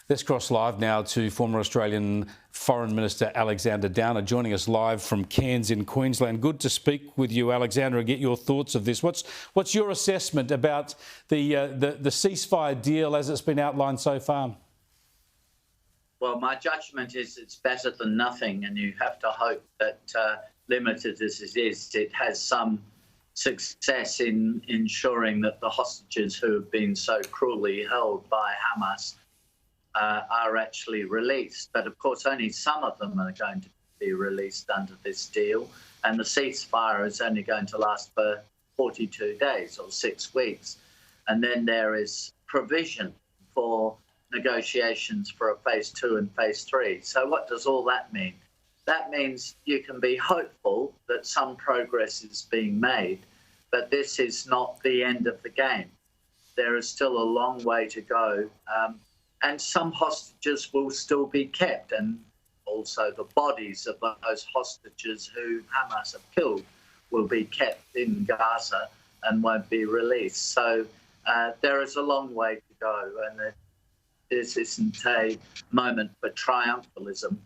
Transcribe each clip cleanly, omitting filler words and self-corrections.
Let's cross live now to former Australian Foreign Minister Alexander Downer, joining us live from Cairns in Queensland. Good to speak with you, Alexander, and get your thoughts of this. What's your assessment about the ceasefire deal as it's been outlined so far? Well, my judgment is it's better than nothing, and you have to hope that, limited as it is, it has some success in ensuring that the hostages who have been so cruelly held by Hamas are actually released. But of course, only some of them are going to be released under this deal, and the ceasefire is only going to last for 42 days or 6 weeks. And then there is provision for negotiations for a phase 2 and phase 3. So what does all that mean? That means you can be hopeful that some progress is being made, but this is not the end of the game. There is still a long way to go, and some hostages will still be kept, and also the bodies of those hostages who Hamas have killed will be kept in Gaza and won't be released. So there is a long way to go, and this isn't a moment for triumphalism.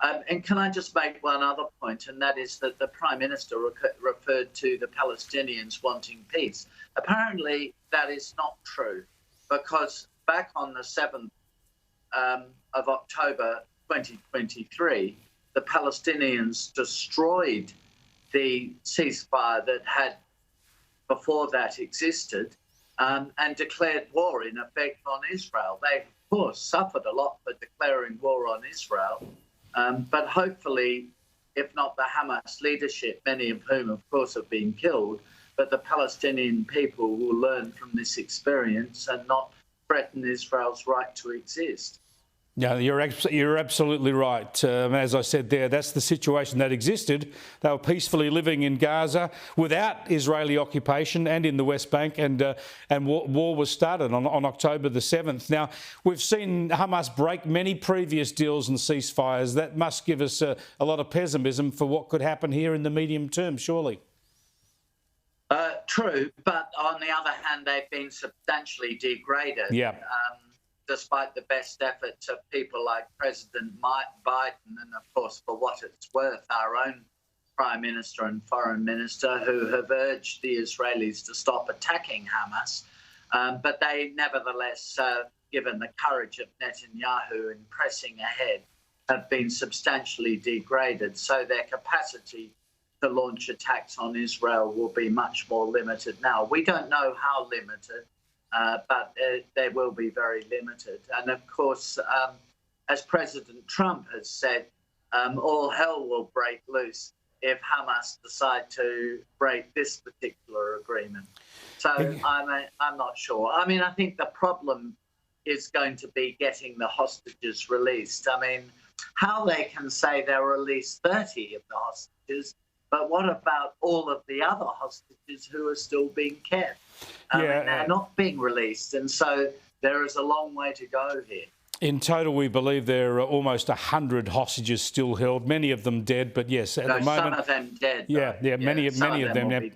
And can I just make one other point, and that is that the Prime Minister referred to the Palestinians wanting peace. Apparently, that is not true, because back on the 7th of October 2023, the Palestinians destroyed the ceasefire that had before that existed and declared war, in effect, on Israel. They, of course, suffered a lot for declaring war on Israel. But hopefully, if not the Hamas leadership, many of whom, of course, have been killed, but the Palestinian people will learn from this experience and not threaten Israel's right to exist. Yeah, you're absolutely right. As I said there, that's the situation that existed. They were peacefully living in Gaza without Israeli occupation and in the West Bank, and war was started on October the 7th. Now, we've seen Hamas break many previous deals and ceasefires. That must give us a lot of pessimism for what could happen here in the medium term, surely. True, but on the other hand, they've been substantially degraded. Yeah. Despite the best efforts of people like President Biden and, of course, for what it's worth, our own Prime Minister and Foreign Minister, who have urged the Israelis to stop attacking Hamas. But they nevertheless, given the courage of Netanyahu in pressing ahead, have been substantially degraded. So their capacity to launch attacks on Israel will be much more limited now. We don't know how limited, but they will be very limited. And of course, as President Trump has said, all hell will break loose if Hamas decide to break this particular agreement. So I'm not sure. I mean, I think the problem is going to be getting the hostages released. I mean, how they can say they'll release 30 of the hostages, but what about all of the other hostages who are still being kept? They're not being released, and so there is a long way to go here. In total, we believe there are almost 100 hostages still held, many of them dead, but yes, at the moment... Some of them dead. Many of them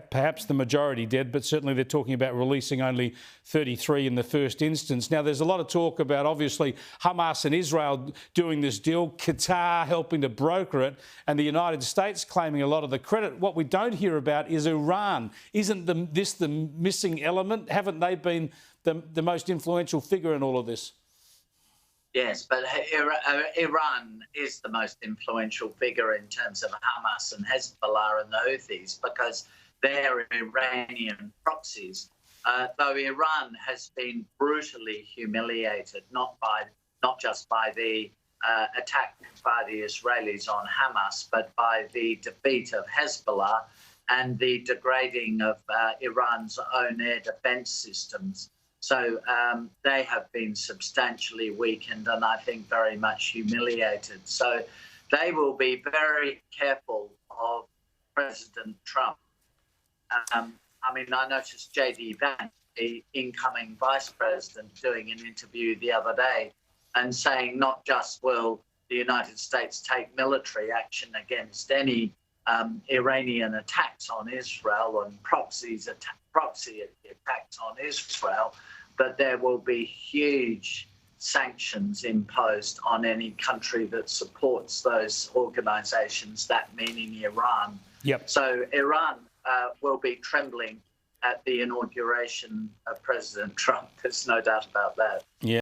perhaps the majority dead, but certainly they're talking about releasing only 33 in the first instance. Now, there's a lot of talk about, obviously, Hamas and Israel doing this deal, Qatar helping to broker it, and the United States claiming a lot of the credit. What we don't hear about is Iran. Isn't this the missing element? Haven't they been the most influential figure in all of this? Yes, but Iran is the most influential figure in terms of Hamas and Hezbollah and the Houthis, because they're Iranian proxies. Though Iran has been brutally humiliated, not just by the attack by the Israelis on Hamas, but by the defeat of Hezbollah and the degrading of Iran's own air defense systems. So they have been substantially weakened and I think very much humiliated. So they will be very careful of President Trump. I mean, I noticed J.D. Vance, the incoming vice president, doing an interview the other day and saying not just will the United States take military action against any Iranian attacks on Israel and proxy attacks on Israel, but there will be huge sanctions imposed on any country that supports those organisations, that meaning Iran. Yep. So Iran will be trembling at the inauguration of President Trump. There's no doubt about that. Yeah.